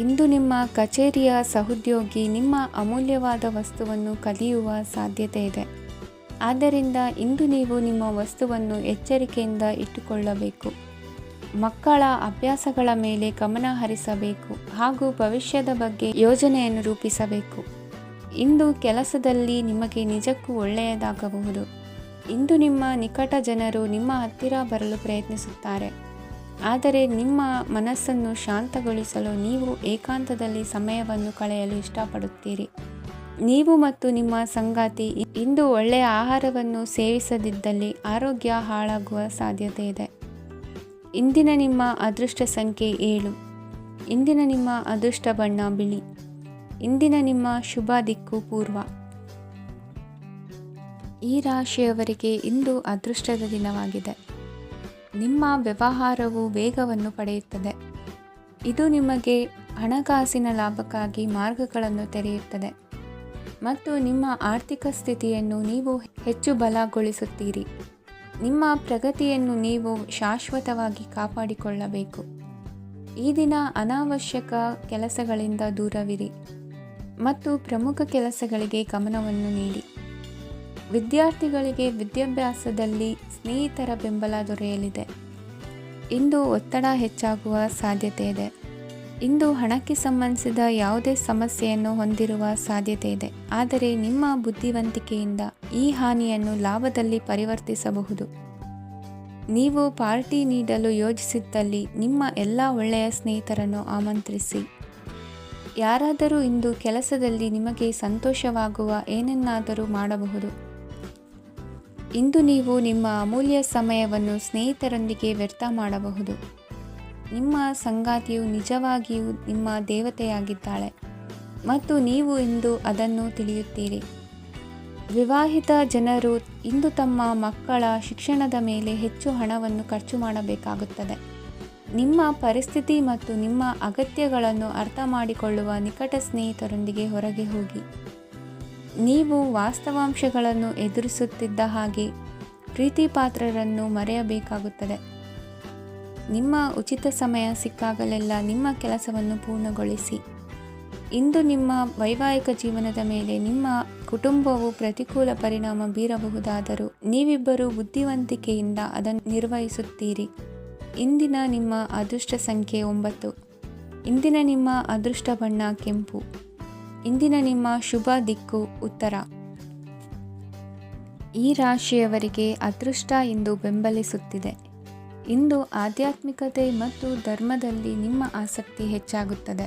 ಇಂದು ನಿಮ್ಮ ಕಚೇರಿಯ ಸಹೋದ್ಯೋಗಿ ನಿಮ್ಮ ಅಮೂಲ್ಯವಾದ ವಸ್ತುವನ್ನು ಕದಿಯುವ ಸಾಧ್ಯತೆ ಇದೆ. ಆದ್ದರಿಂದ ಇಂದು ನೀವು ನಿಮ್ಮ ವಸ್ತುವನ್ನು ಎಚ್ಚರಿಕೆಯಿಂದ ಇಟ್ಟುಕೊಳ್ಳಬೇಕು. ಮಕ್ಕಳ ಅಭ್ಯಾಸಗಳ ಮೇಲೆ ಗಮನ ಹರಿಸಬೇಕು ಹಾಗೂ ಭವಿಷ್ಯದ ಬಗ್ಗೆ ಯೋಜನೆಯನ್ನು ರೂಪಿಸಬೇಕು. ಇಂದು ಕೆಲಸದಲ್ಲಿ ನಿಮಗೆ ನಿಜಕ್ಕೂ ಒಳ್ಳೆಯದಾಗಬಹುದು. ಇಂದು ನಿಮ್ಮ ನಿಕಟ ಜನರು ನಿಮ್ಮ ಹತ್ತಿರ ಬರಲು ಪ್ರಯತ್ನಿಸುತ್ತಾರೆ. ಆದರೆ ನಿಮ್ಮ ಮನಸ್ಸನ್ನು ಶಾಂತಗೊಳಿಸಲು ನೀವು ಏಕಾಂತದಲ್ಲಿ ಸಮಯವನ್ನು ಕಳೆಯಲು ಇಷ್ಟಪಡುತ್ತೀರಿ. ನೀವು ಮತ್ತು ನಿಮ್ಮ ಸಂಗಾತಿ ಇಂದು ಒಳ್ಳೆಯ ಆಹಾರವನ್ನು ಸೇವಿಸದಿದ್ದಲ್ಲಿ ಆರೋಗ್ಯ ಹಾಳಾಗುವ ಸಾಧ್ಯತೆ ಇದೆ. ಇಂದಿನ ನಿಮ್ಮ ಅದೃಷ್ಟ ಸಂಖ್ಯೆ 7. ಇಂದಿನ ನಿಮ್ಮ ಅದೃಷ್ಟ ಬಣ್ಣ ಬಿಳಿ. ಇಂದಿನ ನಿಮ್ಮ ಶುಭ ದಿಕ್ಕು ಪೂರ್ವ. ಈ ರಾಶಿಯವರಿಗೆ ಇಂದು ಅದೃಷ್ಟದ ದಿನವಾಗಿದೆ. ನಿಮ್ಮ ವ್ಯವಹಾರವು ವೇಗವನ್ನು ಪಡೆಯುತ್ತದೆ. ಇದು ನಿಮಗೆ ಹಣಕಾಸಿನ ಲಾಭಕ್ಕಾಗಿ ಮಾರ್ಗಗಳನ್ನು ತೆರೆಯುತ್ತದೆ ಮತ್ತು ನಿಮ್ಮ ಆರ್ಥಿಕ ಸ್ಥಿತಿಯನ್ನು ನೀವು ಹೆಚ್ಚು ಬಲಗೊಳಿಸುತ್ತೀರಿ. ನಿಮ್ಮ ಪ್ರಗತಿಯನ್ನು ನೀವು ಶಾಶ್ವತವಾಗಿ ಕಾಪಾಡಿಕೊಳ್ಳಬೇಕು. ಈ ದಿನ ಅನಾವಶ್ಯಕ ಕೆಲಸಗಳಿಂದ ದೂರವಿರಿ ಮತ್ತು ಪ್ರಮುಖ ಕೆಲಸಗಳಿಗೆ ಗಮನವನ್ನು ನೀಡಿ. ವಿದ್ಯಾರ್ಥಿಗಳಿಗೆ ವಿದ್ಯಾಭ್ಯಾಸದಲ್ಲಿ ಸ್ನೇಹಿತರ ಬೆಂಬಲ ದೊರೆಯಲಿದೆ. ಇಂದು ಒತ್ತಡ ಹೆಚ್ಚಾಗುವ ಸಾಧ್ಯತೆ ಇದೆ. ಇಂದು ಹಣಕ್ಕೆ ಸಂಬಂಧಿಸಿದ ಯಾವುದೇ ಸಮಸ್ಯೆಯನ್ನು ಹೊಂದಿರುವ ಸಾಧ್ಯತೆ ಇದೆ. ಆದರೆ ನಿಮ್ಮ ಬುದ್ಧಿವಂತಿಕೆಯಿಂದ ಈ ಹಾನಿಯನ್ನು ಲಾಭದಲ್ಲಿ ಪರಿವರ್ತಿಸಬಹುದು. ನೀವು ಪಾರ್ಟಿ ನೀಡಲು ಯೋಜಿಸಿದ್ದಲ್ಲಿ ನಿಮ್ಮ ಎಲ್ಲ ಒಳ್ಳೆಯ ಸ್ನೇಹಿತರನ್ನು ಆಮಂತ್ರಿಸಿ. ಯಾರಾದರೂ ಇಂದು ಕೆಲಸದಲ್ಲಿ ನಿಮಗೆ ಸಂತೋಷವಾಗುವ ಏನನ್ನಾದರೂ ಮಾಡಬಹುದು. ಇಂದು ನೀವು ನಿಮ್ಮ ಅಮೂಲ್ಯ ಸಮಯವನ್ನು ಸ್ನೇಹಿತರೊಂದಿಗೆ ವ್ಯರ್ಥ ಮಾಡಬಹುದು. ನಿಮ್ಮ ಸಂಗಾತಿಯು ನಿಜವಾಗಿಯೂ ನಿಮ್ಮ ದೇವತೆಯಾಗಿದ್ದಾಳೆ ಮತ್ತು ನೀವು ಇಂದು ಅದನ್ನು ತಿಳಿಯುತ್ತೀರಿ. ವಿವಾಹಿತ ಜನರು ಇಂದು ತಮ್ಮ ಮಕ್ಕಳ ಶಿಕ್ಷಣದ ಮೇಲೆ ಹೆಚ್ಚು ಹಣವನ್ನು ಖರ್ಚು ಮಾಡಬೇಕಾಗುತ್ತದೆ. ನಿಮ್ಮ ಪರಿಸ್ಥಿತಿ ಮತ್ತು ನಿಮ್ಮ ಅಗತ್ಯಗಳನ್ನು ಅರ್ಥ ಮಾಡಿಕೊಳ್ಳುವ ನಿಕಟ ಸ್ನೇಹಿತರೊಂದಿಗೆ ಹೊರಗೆ ಹೋಗಿ. ನೀವು ವಾಸ್ತವಾಂಶಗಳನ್ನು ಎದುರಿಸುತ್ತಿದ್ದ ಹಾಗೆ ಪ್ರೀತಿ ಪಾತ್ರರನ್ನು ಮರೆಯಬೇಕಾಗುತ್ತದೆ. ನಿಮ್ಮ ಉಚಿತ ಸಮಯ ಸಿಕ್ಕಾಗಲೆಲ್ಲ ನಿಮ್ಮ ಕೆಲಸವನ್ನು ಪೂರ್ಣಗೊಳಿಸಿ. ಇಂದು ನಿಮ್ಮ ವೈವಾಹಿಕ ಜೀವನದ ಮೇಲೆ ನಿಮ್ಮ ಕುಟುಂಬವು ಪ್ರತಿಕೂಲ ಪರಿಣಾಮ ಬೀರಬಹುದಾದರೂ ನೀವಿಬ್ಬರು ಬುದ್ಧಿವಂತಿಕೆಯಿಂದ ಅದನ್ನು ನಿರ್ವಹಿಸುತ್ತೀರಿ. ಇಂದಿನ ನಿಮ್ಮ ಅದೃಷ್ಟ ಸಂಖ್ಯೆ 9. ಇಂದಿನ ನಿಮ್ಮ ಅದೃಷ್ಟ ಬಣ್ಣ ಕೆಂಪು. ಇಂದಿನ ನಿಮ್ಮ ಶುಭ ದಿಕ್ಕು ಉತ್ತರ. ಈ ರಾಶಿಯವರಿಗೆ ಅದೃಷ್ಟ ಇಂದು ಬೆಂಬಲಿಸುತ್ತಿದೆ. ಇಂದು ಆಧ್ಯಾತ್ಮಿಕತೆ ಮತ್ತು ಧರ್ಮದಲ್ಲಿ ನಿಮ್ಮ ಆಸಕ್ತಿ ಹೆಚ್ಚಾಗುತ್ತದೆ.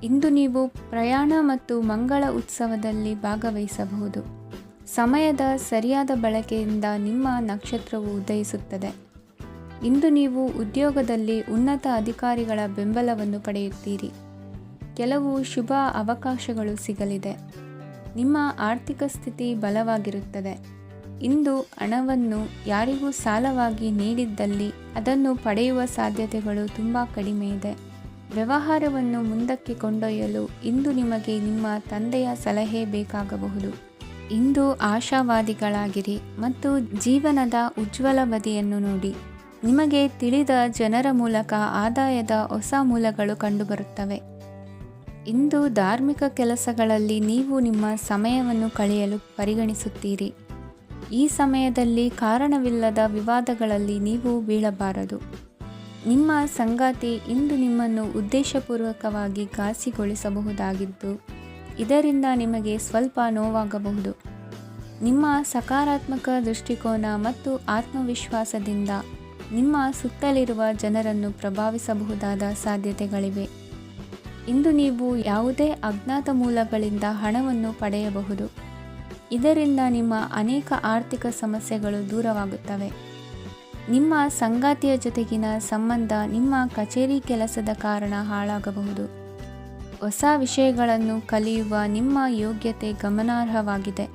ಇಂದು ನೀವು ಪ್ರಯಾಣ ಮತ್ತು ಮಂಗಳ ಉತ್ಸವದಲ್ಲಿ ಭಾಗವಹಿಸಬಹುದು. ಸಮಯದ ಸರಿಯಾದ ಬಳಕೆಯಿಂದ ನಿಮ್ಮ ನಕ್ಷತ್ರವು ಉದಯಿಸುತ್ತದೆ. ಇಂದು ನೀವು ಉದ್ಯೋಗದಲ್ಲಿ ಉನ್ನತ ಅಧಿಕಾರಿಗಳ ಬೆಂಬಲವನ್ನು ಪಡೆಯುತ್ತೀರಿ. ಕೆಲವು ಶುಭ ಅವಕಾಶಗಳು ಸಿಗಲಿದೆ. ನಿಮ್ಮ ಆರ್ಥಿಕ ಸ್ಥಿತಿ ಬಲವಾಗಿರುತ್ತದೆ. ಇಂದು ಹಣವನ್ನು ಯಾರಿಗೂ ಸಾಲವಾಗಿ ನೀಡಿದ್ದಲ್ಲಿ ಅದನ್ನು ಪಡೆಯುವ ಸಾಧ್ಯತೆಗಳು ತುಂಬ ಕಡಿಮೆ ಇದೆ. ವ್ಯವಹಾರವನ್ನು ಮುಂದಕ್ಕೆ ಕೊಂಡೊಯ್ಯಲು ಇಂದು ನಿಮಗೆ ನಿಮ್ಮ ತಂದೆಯ ಸಲಹೆ ಬೇಕಾಗಬಹುದು. ಇಂದು ಆಶಾವಾದಿಗಳಾಗಿರಿ ಮತ್ತು ಜೀವನದ ಉಜ್ವಲ ಬದಿಯನ್ನು ನೋಡಿ. ನಿಮಗೆ ತಿಳಿದ ಜನರ ಮೂಲಕ ಆದಾಯದ ಹೊಸ ಮೂಲಗಳು ಕಂಡುಬರುತ್ತವೆ. ಇಂದು ಧಾರ್ಮಿಕ ಕೆಲಸಗಳಲ್ಲಿ ನೀವು ನಿಮ್ಮ ಸಮಯವನ್ನು ಕಳೆಯಲು ಪರಿಗಣಿಸುತ್ತೀರಿ. ಈ ಸಮಯದಲ್ಲಿ ಕಾರಣವಿಲ್ಲದ ವಿವಾದಗಳಲ್ಲಿ ನೀವು ಬೀಳಬಾರದು. ನಿಮ್ಮ ಸಂಗಾತಿ ಇಂದು ನಿಮ್ಮನ್ನು ಉದ್ದೇಶಪೂರ್ವಕವಾಗಿ ಘಾಸಿಗೊಳಿಸಬಹುದಾಗಿದ್ದು, ಇದರಿಂದ ನಿಮಗೆ ಸ್ವಲ್ಪ ನೋವಾಗಬಹುದು. ನಿಮ್ಮ ಸಕಾರಾತ್ಮಕ ದೃಷ್ಟಿಕೋನ ಮತ್ತು ಆತ್ಮವಿಶ್ವಾಸದಿಂದ ನಿಮ್ಮ ಸುತ್ತಲಿರುವ ಜನರನ್ನು ಪ್ರಭಾವಿಸಬಹುದಾದ ಸಾಧ್ಯತೆಗಳಿವೆ. ಇಂದು ನೀವು ಯಾವುದೇ ಅಜ್ಞಾತ ಮೂಲಗಳಿಂದ ಹಣವನ್ನು ಪಡೆಯಬಹುದು. ಇದರಿಂದ ನಿಮ್ಮ ಅನೇಕ ಆರ್ಥಿಕ ಸಮಸ್ಯೆಗಳು ದೂರವಾಗುತ್ತವೆ. ನಿಮ್ಮ ಸಂಗಾತಿಯ ಜೊತೆಗಿನ ಸಂಬಂಧ ನಿಮ್ಮ ಕಚೇರಿ ಕೆಲಸದ ಕಾರಣ ಹಾಳಾಗಬಹುದು. ಹೊಸ ವಿಷಯಗಳನ್ನು ಕಲಿಯುವ ನಿಮ್ಮ ಯೋಗ್ಯತೆ ಗಮನಾರ್ಹವಾಗಿದೆ.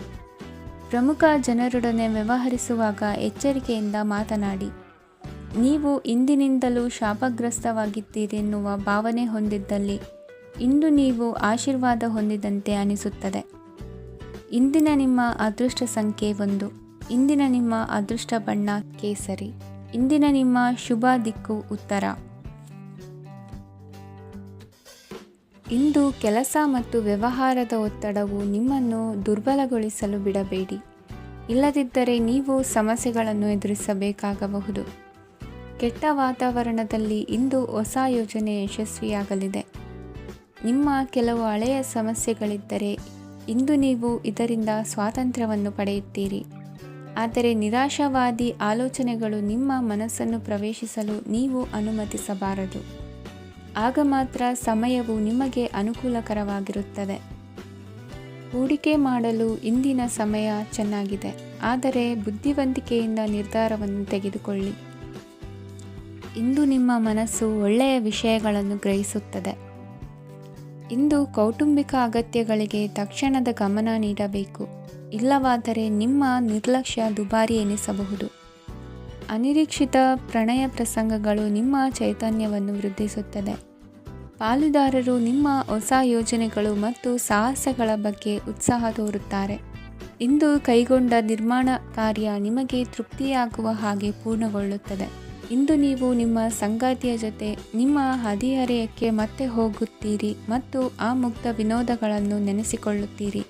ಪ್ರಮುಖ ಜನರೊಡನೆ ವ್ಯವಹರಿಸುವಾಗ ಎಚ್ಚರಿಕೆಯಿಂದ ಮಾತನಾಡಿ. ನೀವು ಇಂದಿನಿಂದಲೂ ಶಾಪಗ್ರಸ್ತವಾಗಿದ್ದೀರೆನ್ನುವ ಭಾವನೆ ಹೊಂದಿದ್ದಲ್ಲಿ ಇಂದು ನೀವು ಆಶೀರ್ವಾದ ಹೊಂದಿದಂತೆ ಅನಿಸುತ್ತದೆ. ಇಂದಿನ ನಿಮ್ಮ ಅದೃಷ್ಟ ಸಂಖ್ಯೆ 1. ಇಂದಿನ ನಿಮ್ಮ ಅದೃಷ್ಟ ಬಣ್ಣ ಕೇಸರಿ. ಇಂದಿನ ನಿಮ್ಮ ಶುಭ ದಿಕ್ಕು ಉತ್ತರ. ಇಂದು ಕೆಲಸ ಮತ್ತು ವ್ಯವಹಾರದ ಒತ್ತಡವು ನಿಮ್ಮನ್ನು ದುರ್ಬಲಗೊಳಿಸಲು ಬಿಡಬೇಡಿ. ಇಲ್ಲದಿದ್ದರೆ ನೀವು ಸಮಸ್ಯೆಗಳನ್ನು ಎದುರಿಸಬೇಕಾಗಬಹುದು. ಕೆಟ್ಟ ವಾತಾವರಣದಲ್ಲಿ ಇಂದು ಹೊಸ ಯೋಜನೆ ಯಶಸ್ವಿಯಾಗಲಿದೆ. ನಿಮ್ಮ ಕೆಲವು ಹಳೆಯ ಸಮಸ್ಯೆಗಳಿದ್ದರೆ ಇಂದು ನೀವು ಇದರಿಂದ ಸ್ವಾತಂತ್ರ್ಯವನ್ನು ಪಡೆಯುತ್ತೀರಿ. ಆದರೆ ನಿರಾಶಾವಾದಿ ಆಲೋಚನೆಗಳು ನಿಮ್ಮ ಮನಸ್ಸನ್ನು ಪ್ರವೇಶಿಸಲು ನೀವು ಅನುಮತಿಸಬಾರದು. ಆಗ ಮಾತ್ರ ಸಮಯವು ನಿಮಗೆ ಅನುಕೂಲಕರವಾಗಿರುತ್ತದೆ. ಹೂಡಿಕೆ ಮಾಡಲು ಇಂದಿನ ಸಮಯ ಚೆನ್ನಾಗಿದೆ, ಆದರೆ ಬುದ್ಧಿವಂತಿಕೆಯಿಂದ ನಿರ್ಧಾರವನ್ನು ತೆಗೆದುಕೊಳ್ಳಿ. ಇಂದು ನಿಮ್ಮ ಮನಸ್ಸು ಒಳ್ಳೆಯ ವಿಷಯಗಳನ್ನು ಗ್ರಹಿಸುತ್ತದೆ. ಇಂದು ಕೌಟುಂಬಿಕ ಅಗತ್ಯಗಳಿಗೆ ತಕ್ಷಣದ ಗಮನ ನೀಡಬೇಕು. ಇಲ್ಲವಾದರೆ ನಿಮ್ಮ ನಿರ್ಲಕ್ಷ್ಯ ದುಬಾರಿ ಎನಿಸಬಹುದು. ಅನಿರೀಕ್ಷಿತ ಪ್ರಣಯ ಪ್ರಸಂಗಗಳು ನಿಮ್ಮ ಚೈತನ್ಯವನ್ನು ವೃದ್ಧಿಸುತ್ತದೆ. ಪಾಲುದಾರರು ನಿಮ್ಮ ಹೊಸ ಯೋಜನೆಗಳು ಮತ್ತು ಸಾಹಸಗಳ ಬಗ್ಗೆ ಉತ್ಸಾಹ ತೋರುತ್ತಾರೆ. ಇಂದು ಕೈಗೊಂಡ ನಿರ್ಮಾಣ ಕಾರ್ಯ ನಿಮಗೆ ತೃಪ್ತಿಯಾಗುವ ಹಾಗೆ ಪೂರ್ಣಗೊಳ್ಳುತ್ತದೆ. ಇಂದು ನೀವು ನಿಮ್ಮ ಸಂಗಾತಿಯ ಜೊತೆ ನಿಮ್ಮ ಹದಿಹರೆಯಕ್ಕೆ ಮತ್ತೆ ಹೋಗುತ್ತೀರಿ ಮತ್ತು ಆ ಮುಗ್ಧ ವಿನೋದಗಳನ್ನು ನೆನೆಸಿಕೊಳ್ಳುತ್ತೀರಿ.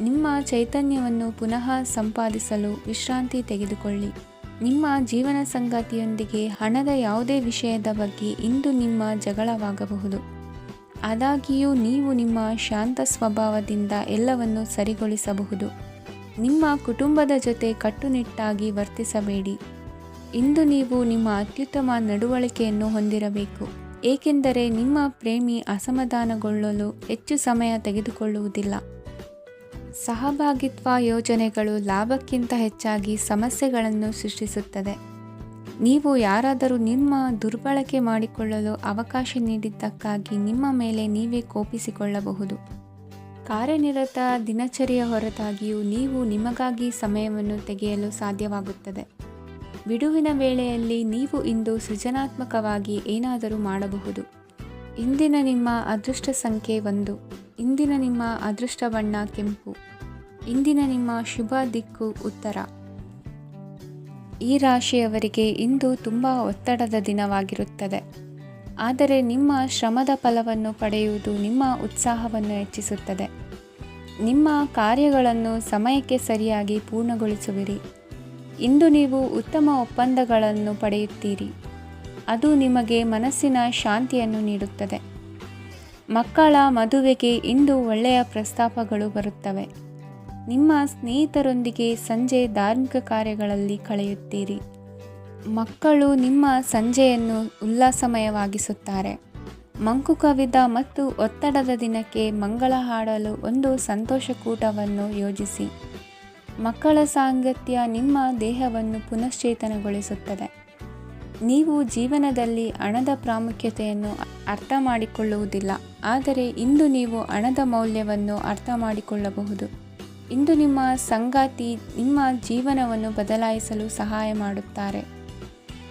ನಿಮ್ಮ ಚೈತನ್ಯವನ್ನು ಪುನಃ ಸಂಪಾದಿಸಲು ವಿಶ್ರಾಂತಿ ತೆಗೆದುಕೊಳ್ಳಿ. ನಿಮ್ಮ ಜೀವನ ಸಂಗಾತಿಯೊಂದಿಗೆ ಹಣದ ಯಾವುದೇ ವಿಷಯದ ಬಗ್ಗೆ ಇಂದು ನಿಮ್ಮ ಜಗಳವಾಗಬಹುದು. ಆದಾಗ್ಯೂ ನೀವು ನಿಮ್ಮ ಶಾಂತ ಸ್ವಭಾವದಿಂದ ಎಲ್ಲವನ್ನು ಸರಿಗೊಳಿಸಬಹುದು. ನಿಮ್ಮ ಕುಟುಂಬದ ಜೊತೆ ಕಟ್ಟುನಿಟ್ಟಾಗಿ ವರ್ತಿಸಬೇಡಿ. ಇಂದು ನೀವು ನಿಮ್ಮ ಅತ್ಯುತ್ತಮ ನಡವಳಿಕೆಯನ್ನು ಹೊಂದಿರಬೇಕು, ಏಕೆಂದರೆ ನಿಮ್ಮ ಪ್ರೇಮಿ ಅಸಮಾಧಾನಗೊಳ್ಳಲು ಹೆಚ್ಚು ಸಮಯ ತೆಗೆದುಕೊಳ್ಳುವುದಿಲ್ಲ. ಸಹಭಾಗಿತ್ವ ಯೋಜನೆಗಳು ಲಾಭಕ್ಕಿಂತ ಹೆಚ್ಚಾಗಿ ಸಮಸ್ಯೆಗಳನ್ನು ಸೃಷ್ಟಿಸುತ್ತದೆ. ನೀವು ಯಾರಾದರೂ ನಿಮ್ಮ ದುರ್ಬಳಕೆ ಮಾಡಿಕೊಳ್ಳಲು ಅವಕಾಶ ನೀಡಿದ್ದಕ್ಕಾಗಿ ನಿಮ್ಮ ಮೇಲೆ ನೀವೇ ಕೋಪಿಸಿಕೊಳ್ಳಬಹುದು. ಕಾರ್ಯನಿರತ ದಿನಚರಿಯ ಹೊರತಾಗಿಯೂ ನೀವು ನಿಮಗಾಗಿ ಸಮಯವನ್ನು ತೆಗೆಯಲು ಸಾಧ್ಯವಾಗುತ್ತದೆ. ಬಿಡುವಿನ ವೇಳೆಯಲ್ಲಿ ನೀವು ಇಂದು ಸೃಜನಾತ್ಮಕವಾಗಿ ಏನಾದರೂ ಮಾಡಬಹುದು. ಇಂದಿನ ನಿಮ್ಮ ಅದೃಷ್ಟ ಸಂಖ್ಯೆ 1. ಇಂದಿನ ನಿಮ್ಮ ಅದೃಷ್ಟ ಬಣ್ಣ ಕೆಂಪು. ಇಂದಿನ ನಿಮ್ಮ ಶುಭ ದಿಕ್ಕು ಉತ್ತರ. ಈ ರಾಶಿಯವರಿಗೆ ಇಂದು ತುಂಬ ಒತ್ತಡದ ದಿನವಾಗಿರುತ್ತದೆ. ಆದರೆ ನಿಮ್ಮ ಶ್ರಮದ ಫಲವನ್ನು ಪಡೆಯುವುದು ನಿಮ್ಮ ಉತ್ಸಾಹವನ್ನು ಹೆಚ್ಚಿಸುತ್ತದೆ. ನಿಮ್ಮ ಕಾರ್ಯಗಳನ್ನು ಸಮಯಕ್ಕೆ ಸರಿಯಾಗಿ ಪೂರ್ಣಗೊಳಿಸುವಿರಿ. ಇಂದು ನೀವು ಉತ್ತಮ ಒಪ್ಪಂದಗಳನ್ನು ಪಡೆಯುತ್ತೀರಿ. ಅದು ನಿಮಗೆ ಮನಸ್ಸಿನ ಶಾಂತಿಯನ್ನು ನೀಡುತ್ತದೆ. ಮಕ್ಕಳ ಮದುವೆಗೆ ಇಂದು ಒಳ್ಳೆಯ ಪ್ರಸ್ತಾಪಗಳು ಬರುತ್ತವೆ. ನಿಮ್ಮ ಸ್ನೇಹಿತರೊಂದಿಗೆ ಸಂಜೆ ಧಾರ್ಮಿಕ ಕಾರ್ಯಗಳಲ್ಲಿ ಕಳೆಯುತ್ತೀರಿ. ಮಕ್ಕಳು ನಿಮ್ಮ ಸಂಜೆಯನ್ನು ಉಲ್ಲಾಸಮಯವಾಗಿಸುತ್ತಾರೆ. ಮಂಕು ಕವಿದ ಮತ್ತು ಒತ್ತಡದ ದಿನಕ್ಕೆ ಮಂಗಳ ಹಾಡಲು ಒಂದು ಸಂತೋಷಕೂಟವನ್ನು ಯೋಜಿಸಿ. ಮಕ್ಕಳ ಸಾಂಗತ್ಯ ನಿಮ್ಮ ದೇಹವನ್ನು ಪುನಶ್ಚೇತನಗೊಳಿಸುತ್ತದೆ. ನೀವು ಜೀವನದಲ್ಲಿ ಹಣದ ಪ್ರಾಮುಖ್ಯತೆಯನ್ನು ಅರ್ಥ ಮಾಡಿಕೊಳ್ಳುವುದಿಲ್ಲ, ಆದರೆ ಇಂದು ನೀವು ಹಣದ ಮೌಲ್ಯವನ್ನು ಅರ್ಥ ಮಾಡಿಕೊಳ್ಳಬಹುದು. ಇಂದು ನಿಮ್ಮ ಸಂಗಾತಿ ನಿಮ್ಮ ಜೀವನವನ್ನು ಬದಲಾಯಿಸಲು ಸಹಾಯ ಮಾಡುತ್ತಾರೆ.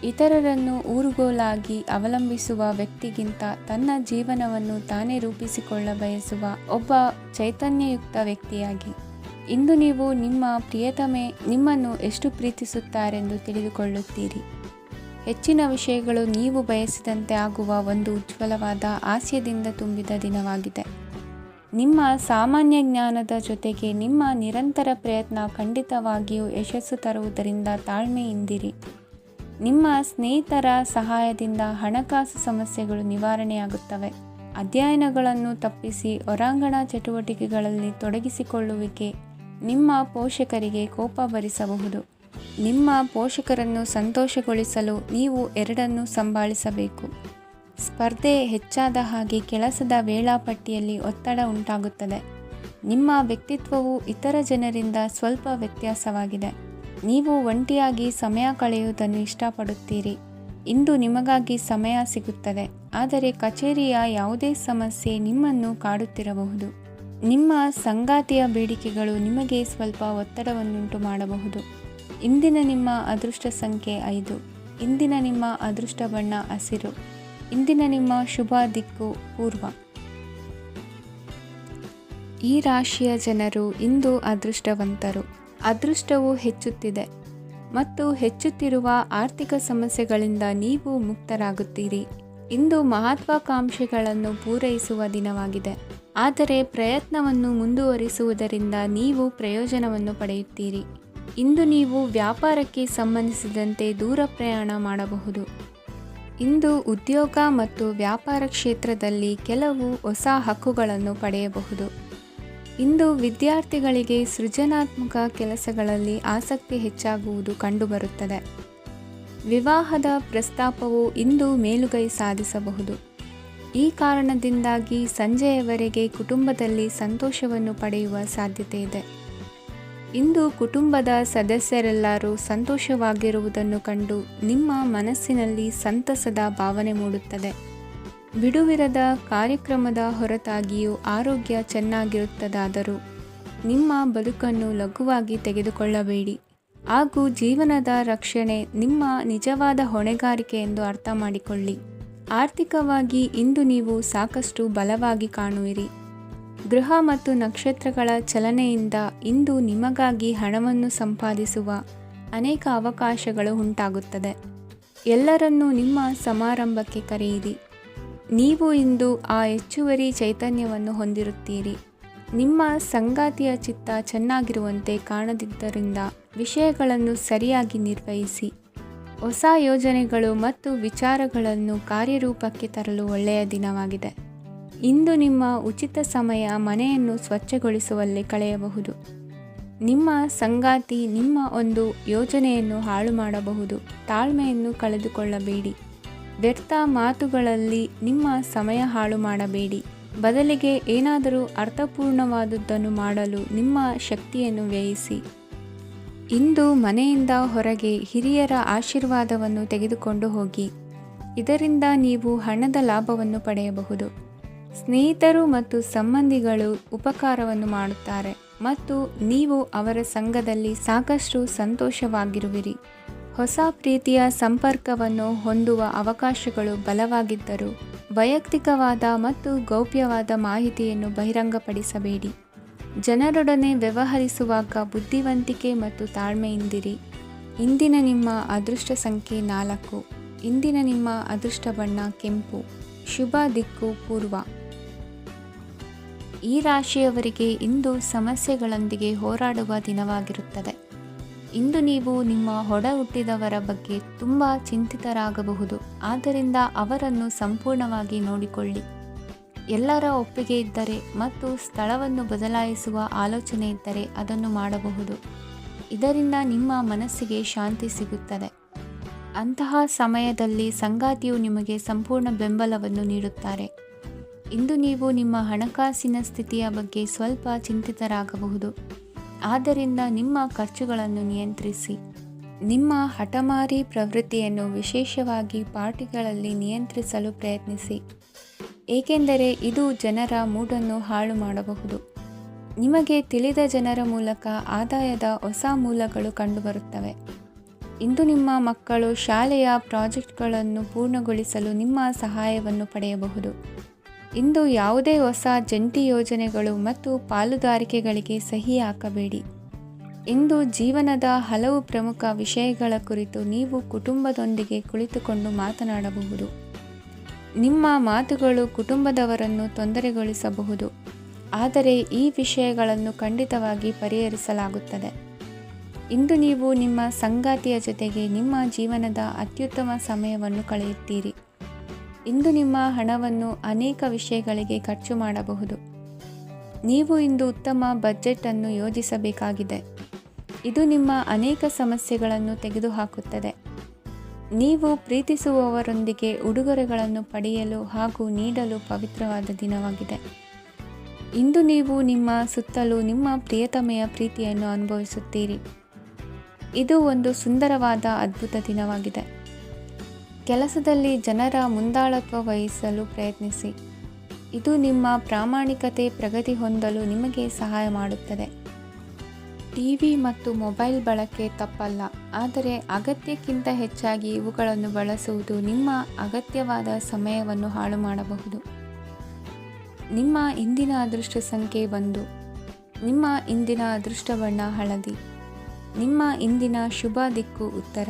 ಇತರರನ್ನು ಊರುಗೋಲಾಗಿ ಅವಲಂಬಿಸುವ ವ್ಯಕ್ತಿಗಿಂತ ತನ್ನ ಜೀವನವನ್ನು ತಾನೇ ರೂಪಿಸಿಕೊಳ್ಳ ಬಯಸುವ ಒಬ್ಬ ಚೈತನ್ಯಯುಕ್ತ ವ್ಯಕ್ತಿಯಾಗಿ. ಇಂದು ನೀವು ನಿಮ್ಮ ಪ್ರಿಯತಮೆ ನಿಮ್ಮನ್ನು ಎಷ್ಟು ಪ್ರೀತಿಸುತ್ತಾರೆಂದು ತಿಳಿದುಕೊಳ್ಳುತ್ತೀರಿ. ಹೆಚ್ಚಿನ ವಿಷಯಗಳು ನೀವು ಬಯಸಿದಂತೆ ಆಗುವ ಒಂದು ಉಜ್ವಲವಾದ ಹಾಸ್ಯದಿಂದ ತುಂಬಿದ ದಿನವಾಗಿದೆ. ನಿಮ್ಮ ಸಾಮಾನ್ಯ ಜ್ಞಾನದ ಜೊತೆಗೆ ನಿಮ್ಮ ನಿರಂತರ ಪ್ರಯತ್ನ ಖಂಡಿತವಾಗಿಯೂ ಯಶಸ್ಸು ತರುವುದರಿಂದ ತಾಳ್ಮೆಯಿಂದಿರಿ. ನಿಮ್ಮ ಸ್ನೇಹಿತರ ಸಹಾಯದಿಂದ ಹಣಕಾಸು ಸಮಸ್ಯೆಗಳು ನಿವಾರಣೆಯಾಗುತ್ತವೆ. ಅಧ್ಯಯನಗಳನ್ನು ತಪ್ಪಿಸಿ ಹೊರಾಂಗಣ ಚಟುವಟಿಕೆಗಳಲ್ಲಿ ತೊಡಗಿಸಿಕೊಳ್ಳುವಿಕೆ ನಿಮ್ಮ ಪೋಷಕರಿಗೆ ಕೋಪ ಭರಿಸಬಹುದು. ನಿಮ್ಮ ಪೋಷಕರನ್ನು ಸಂತೋಷಗೊಳಿಸಲು ನೀವು ಎರಡನ್ನೂ ಸಂಭಾಳಿಸಬೇಕು. ಸ್ಪರ್ಧೆ ಹೆಚ್ಚಾದ ಹಾಗೆ ಕೆಲಸದ ವೇಳಾಪಟ್ಟಿಯಲ್ಲಿ ಒತ್ತಡ ಉಂಟಾಗುತ್ತದೆ. ನಿಮ್ಮ ವ್ಯಕ್ತಿತ್ವವು ಇತರ ಜನರಿಂದ ಸ್ವಲ್ಪ ವ್ಯತ್ಯಾಸವಾಗಿದೆ. ನೀವು ಒಂಟಿಯಾಗಿ ಸಮಯ ಕಳೆಯುವುದನ್ನು ಇಷ್ಟಪಡುತ್ತೀರಿ. ಇಂದು ನಿಮಗಾಗಿ ಸಮಯ ಸಿಗುತ್ತದೆ, ಆದರೆ ಕಚೇರಿಯ ಯಾವುದೇ ಸಮಸ್ಯೆ ನಿಮ್ಮನ್ನು ಕಾಡುತ್ತಿರಬಹುದು. ನಿಮ್ಮ ಸಂಗಾತಿಯ ಬೇಡಿಕೆಗಳು ನಿಮಗೆ ಸ್ವಲ್ಪ ಒತ್ತಡವನ್ನುಂಟು ಮಾಡಬಹುದು. ಇಂದಿನ ನಿಮ್ಮ ಅದೃಷ್ಟ ಸಂಖ್ಯೆ 5. ಇಂದಿನ ನಿಮ್ಮ ಅದೃಷ್ಟ ಬಣ್ಣ ಹಸಿರು. ಇಂದಿನ ನಿಮ್ಮ ಶುಭ ದಿಕ್ಕು ಪೂರ್ವ. ಈ ರಾಶಿಯ ಜನರು ಇಂದು ಅದೃಷ್ಟವಂತರು. ಅದೃಷ್ಟವು ಹೆಚ್ಚುತ್ತಿದೆ ಮತ್ತು ಹೆಚ್ಚುತ್ತಿರುವ ಆರ್ಥಿಕ ಸಮಸ್ಯೆಗಳಿಂದ ನೀವು ಮುಕ್ತರಾಗುತ್ತೀರಿ. ಇಂದು ಮಹತ್ವಾಕಾಂಕ್ಷೆಗಳನ್ನು ಪೂರೈಸುವ ದಿನವಾಗಿದೆ, ಆದರೆ ಪ್ರಯತ್ನವನ್ನು ಮುಂದುವರಿಸುವುದರಿಂದ ನೀವು ಪ್ರಯೋಜನವನ್ನು ಪಡೆಯುತ್ತೀರಿ. ಇಂದು ನೀವು ವ್ಯಾಪಾರಕ್ಕೆ ಸಂಬಂಧಿಸಿದಂತೆ ದೂರ ಪ್ರಯಾಣ ಮಾಡಬಹುದು. ಇಂದು ಉದ್ಯೋಗ ಮತ್ತು ವ್ಯಾಪಾರ ಕ್ಷೇತ್ರದಲ್ಲಿ ಕೆಲವು ಹೊಸ ಹಕ್ಕುಗಳನ್ನು ಪಡೆಯಬಹುದು. ಇಂದು ವಿದ್ಯಾರ್ಥಿಗಳಿಗೆ ಸೃಜನಾತ್ಮಕ ಕೆಲಸಗಳಲ್ಲಿ ಆಸಕ್ತಿ ಹೆಚ್ಚಾಗುವುದು ಕಂಡುಬರುತ್ತದೆ. ವಿವಾಹದ ಪ್ರಸ್ತಾಪವು ಇಂದು ಮೇಲುಗೈ ಸಾಧಿಸಬಹುದು. ಈ ಕಾರಣದಿಂದಾಗಿ ಸಂಜೆಯವರೆಗೆ ಕುಟುಂಬದಲ್ಲಿ ಸಂತೋಷವನ್ನು ಪಡೆಯುವ ಸಾಧ್ಯತೆ ಇದೆ. ಇಂದು ಕುಟುಂಬದ ಸದಸ್ಯರೆಲ್ಲರೂ ಸಂತೋಷವಾಗಿರುವುದನ್ನು ಕಂಡು ನಿಮ್ಮ ಮನಸ್ಸಿನಲ್ಲಿ ಸಂತಸದ ಭಾವನೆ ಮೂಡುತ್ತದೆ. ಬಿಡುವಿರದ ಕಾರ್ಯಕ್ರಮದ ಹೊರತಾಗಿಯೂ ಆರೋಗ್ಯ ಚೆನ್ನಾಗಿರುತ್ತದಾದರೂ ನಿಮ್ಮ ಬದುಕನ್ನು ಲಘುವಾಗಿ ತೆಗೆದುಕೊಳ್ಳಬೇಡಿ ಹಾಗೂ ಜೀವನದ ರಕ್ಷಣೆ ನಿಮ್ಮ ನಿಜವಾದ ಹೊಣೆಗಾರಿಕೆ ಎಂದು ಅರ್ಥ ಮಾಡಿಕೊಳ್ಳಿ. ಆರ್ಥಿಕವಾಗಿ ಇಂದು ನೀವು ಸಾಕಷ್ಟು ಬಲವಾಗಿ ಕಾಣುವಿರಿ. ಗ್ರಹ ಮತ್ತು ನಕ್ಷತ್ರಗಳ ಚಲನೆಯಿಂದ ಇಂದು ನಿಮಗಾಗಿ ಹಣವನ್ನು ಸಂಪಾದಿಸುವ ಅನೇಕ ಅವಕಾಶಗಳು ಉಂಟಾಗುತ್ತದೆ. ಎಲ್ಲರನ್ನೂ ನಿಮ್ಮ ಸಮಾರಂಭಕ್ಕೆ ಕರೆಯಿರಿ. ನೀವು ಇಂದು ಆ ಹೆಚ್ಚುವರಿ ಚೈತನ್ಯವನ್ನು ಹೊಂದಿರುತ್ತೀರಿ. ನಿಮ್ಮ ಸಂಗಾತಿಯ ಚಿತ್ತ ಚೆನ್ನಾಗಿರುವಂತೆ ಕಾಣದಿದ್ದರಿಂದ ವಿಷಯಗಳನ್ನು ಸರಿಯಾಗಿ ನಿರ್ವಹಿಸಿ. ಹೊಸ ಯೋಜನೆಗಳು ಮತ್ತು ವಿಚಾರಗಳನ್ನು ಕಾರ್ಯರೂಪಕ್ಕೆ ತರಲು ಒಳ್ಳೆಯ ದಿನವಾಗಿದೆ. ಇಂದು ನಿಮ್ಮ ಉಚಿತ ಸಮಯ ಮನೆಯನ್ನು ಸ್ವಚ್ಛಗೊಳಿಸುವಲ್ಲಿ ಕಳೆಯಬಹುದು. ನಿಮ್ಮ ಸಂಗಾತಿ ನಿಮ್ಮ ಒಂದು ಯೋಜನೆಯನ್ನು ಹಾಳು ಮಾಡಬಹುದು. ತಾಳ್ಮೆಯನ್ನು ಕಳೆದುಕೊಳ್ಳಬೇಡಿ. ವ್ಯರ್ಥ ಮಾತುಗಳಲ್ಲಿ ನಿಮ್ಮ ಸಮಯ ಹಾಳು ಮಾಡಬೇಡಿ. ಬದಲಿಗೆ ಏನಾದರೂ ಅರ್ಥಪೂರ್ಣವಾದುದನ್ನು ಮಾಡಲು ನಿಮ್ಮ ಶಕ್ತಿಯನ್ನು ವ್ಯಯಿಸಿ. ಇಂದು ಮನೆಯಿಂದ ಹೊರಗೆ ಹಿರಿಯರ ಆಶೀರ್ವಾದವನ್ನು ತೆಗೆದುಕೊಂಡು ಹೋಗಿ. ಇದರಿಂದ ನೀವು ಹಣದ ಲಾಭವನ್ನು ಪಡೆಯಬಹುದು. ಸ್ನೇಹಿತರು ಮತ್ತು ಸಂಬಂಧಿಗಳು ಉಪಕಾರವನ್ನು ಮಾಡುತ್ತಾರೆ ಮತ್ತು ನೀವು ಅವರ ಸಂಘದಲ್ಲಿ ಸಾಕಷ್ಟು ಸಂತೋಷವಾಗಿರುವಿರಿ. ಹೊಸ ಪ್ರೀತಿಯ ಸಂಪರ್ಕವನ್ನು ಹೊಂದುವ ಅವಕಾಶಗಳು ಬಲವಾಗಿದ್ದರೂ ವೈಯಕ್ತಿಕವಾದ ಮತ್ತು ಗೌಪ್ಯವಾದ ಮಾಹಿತಿಯನ್ನು ಬಹಿರಂಗಪಡಿಸಬೇಡಿ. ಜನರೊಡನೆ ವ್ಯವಹರಿಸುವಾಗ ಬುದ್ಧಿವಂತಿಕೆ ಮತ್ತು ತಾಳ್ಮೆಯಿಂದಿರಿ. ಇಂದಿನ ನಿಮ್ಮ ಅದೃಷ್ಟ ಸಂಖ್ಯೆ 4. ಇಂದಿನ ನಿಮ್ಮ ಅದೃಷ್ಟ ಬಣ್ಣ ಕೆಂಪು. ಶುಭ ದಿಕ್ಕು ಪೂರ್ವ. ಈ ರಾಶಿಯವರಿಗೆ ಇಂದು ಸಮಸ್ಯೆಗಳೊಂದಿಗೆ ಹೋರಾಡುವ ದಿನವಾಗಿರುತ್ತದೆ. ಇಂದು ನೀವು ನಿಮ್ಮ ಒಡ ಹುಟ್ಟಿದವರ ಬಗ್ಗೆ ತುಂಬ ಚಿಂತಿತರಾಗಬಹುದು. ಆದ್ದರಿಂದ ಅವರನ್ನು ಸಂಪೂರ್ಣವಾಗಿ ನೋಡಿಕೊಳ್ಳಿ. ಎಲ್ಲರ ಒಪ್ಪಿಗೆ ಇದ್ದರೆ ಮತ್ತು ಸ್ಥಳವನ್ನು ಬದಲಾಯಿಸುವ ಆಲೋಚನೆ ಇದ್ದರೆ ಅದನ್ನು ಮಾಡಬಹುದು. ಇದರಿಂದ ನಿಮ್ಮ ಮನಸ್ಸಿಗೆ ಶಾಂತಿ ಸಿಗುತ್ತದೆ. ಅಂತಹ ಸಮಯದಲ್ಲಿ ಸಂಗಾತಿಯು ನಿಮಗೆ ಸಂಪೂರ್ಣ ಬೆಂಬಲವನ್ನು ನೀಡುತ್ತಾರೆ. ಇಂದು ನೀವು ನಿಮ್ಮ ಹಣಕಾಸಿನ ಸ್ಥಿತಿಯ ಬಗ್ಗೆ ಸ್ವಲ್ಪ ಚಿಂತಿತರಾಗಬಹುದು. ಆದ್ದರಿಂದ ನಿಮ್ಮ ಖರ್ಚುಗಳನ್ನು ನಿಯಂತ್ರಿಸಿ. ನಿಮ್ಮ ಹಠಮಾರಿ ಪ್ರವೃತ್ತಿಯನ್ನು ವಿಶೇಷವಾಗಿ ಪಾರ್ಟಿಗಳಲ್ಲಿ ನಿಯಂತ್ರಿಸಲು ಪ್ರಯತ್ನಿಸಿ, ಏಕೆಂದರೆ ಇದು ಜನರ ಮೂಡನ್ನು ಹಾಳು ಮಾಡಬಹುದು. ನಿಮಗೆ ತಿಳಿದ ಜನರ ಮೂಲಕ ಆದಾಯದ ಹೊಸ ಮೂಲಗಳು ಕಂಡುಬರುತ್ತವೆ. ಇಂದು ನಿಮ್ಮ ಮಕ್ಕಳು ಶಾಲೆಯ ಪ್ರಾಜೆಕ್ಟ್ಗಳನ್ನು ಪೂರ್ಣಗೊಳಿಸಲು ನಿಮ್ಮ ಸಹಾಯವನ್ನು ಪಡೆಯಬಹುದು. ಇಂದು ಯಾವುದೇ ಹೊಸ ಜಂಟಿ ಯೋಜನೆಗಳು ಮತ್ತು ಪಾಲುದಾರಿಕೆಗಳಿಗೆ ಸಹಿ ಹಾಕಬೇಡಿ. ಇಂದು ಜೀವನದ ಹಲವು ಪ್ರಮುಖ ವಿಷಯಗಳ ಕುರಿತು ನೀವು ಕುಟುಂಬದೊಂದಿಗೆ ಕುಳಿತುಕೊಂಡು ಮಾತನಾಡಬಹುದು. ನಿಮ್ಮ ಮಾತುಗಳು ಕುಟುಂಬದವರನ್ನು ತೊಂದರೆಗೊಳಿಸಬಹುದು, ಆದರೆ ಈ ವಿಷಯಗಳನ್ನು ಖಂಡಿತವಾಗಿ ಪರಿಹರಿಸಲಾಗುತ್ತದೆ. ಇಂದು ನೀವು ನಿಮ್ಮ ಸಂಗಾತಿಯ ಜೊತೆಗೆ ನಿಮ್ಮ ಜೀವನದ ಅತ್ಯುತ್ತಮ ಸಮಯವನ್ನು ಕಳೆಯುತ್ತೀರಿ. ಇಂದು ನಿಮ್ಮ ಹಣವನ್ನು ಅನೇಕ ವಿಷಯಗಳಿಗೆ ಖರ್ಚು ಮಾಡಬಹುದು. ನೀವು ಇಂದು ಉತ್ತಮ ಬಜೆಟ್ ಅನ್ನು ಯೋಜಿಸಬೇಕಾಗಿದೆ. ಇದು ನಿಮ್ಮ ಅನೇಕ ಸಮಸ್ಯೆಗಳನ್ನು ತೆಗೆದುಹಾಕುತ್ತದೆ. ನೀವು ಪ್ರೀತಿಸುವವರೊಂದಿಗೆ ಉಡುಗೊರೆಗಳನ್ನು ಪಡೆಯಲು ಹಾಗೂ ನೀಡಲು ಪವಿತ್ರವಾದ ದಿನವಾಗಿದೆ. ಇಂದು ನೀವು ನಿಮ್ಮ ಸುತ್ತಲೂ ನಿಮ್ಮ ಪ್ರಿಯತಮೆಯ ಪ್ರೀತಿಯನ್ನು ಅನುಭವಿಸುತ್ತೀರಿ. ಇದು ಒಂದು ಸುಂದರವಾದ ಅದ್ಭುತ ದಿನವಾಗಿದೆ. ಕೆಲಸದಲ್ಲಿ ಜನರ ಮುಂದಾಳತ್ವ ವಹಿಸಲು ಪ್ರಯತ್ನಿಸಿ. ಇದು ನಿಮ್ಮ ಪ್ರಾಮಾಣಿಕತೆ ಪ್ರಗತಿ ಹೊಂದಲು ನಿಮಗೆ ಸಹಾಯ ಮಾಡುತ್ತದೆ. ಟಿವಿ ಮತ್ತು ಮೊಬೈಲ್ ಬಳಕೆ ತಪ್ಪಲ್ಲ, ಆದರೆ ಅಗತ್ಯಕ್ಕಿಂತ ಹೆಚ್ಚಾಗಿ ಇವುಗಳನ್ನು ಬಳಸುವುದು ನಿಮ್ಮ ಅಗತ್ಯವಾದ ಸಮಯವನ್ನು ಹಾಳು ಮಾಡಬಹುದು. ನಿಮ್ಮ ಇಂದಿನ ಅದೃಷ್ಟ ಸಂಖ್ಯೆ 1. ನಿಮ್ಮ ಇಂದಿನ ಅದೃಷ್ಟ ಬಣ್ಣ ಹಳದಿ. ನಿಮ್ಮ ಇಂದಿನ ಶುಭ ದಿಕ್ಕು ಉತ್ತರ.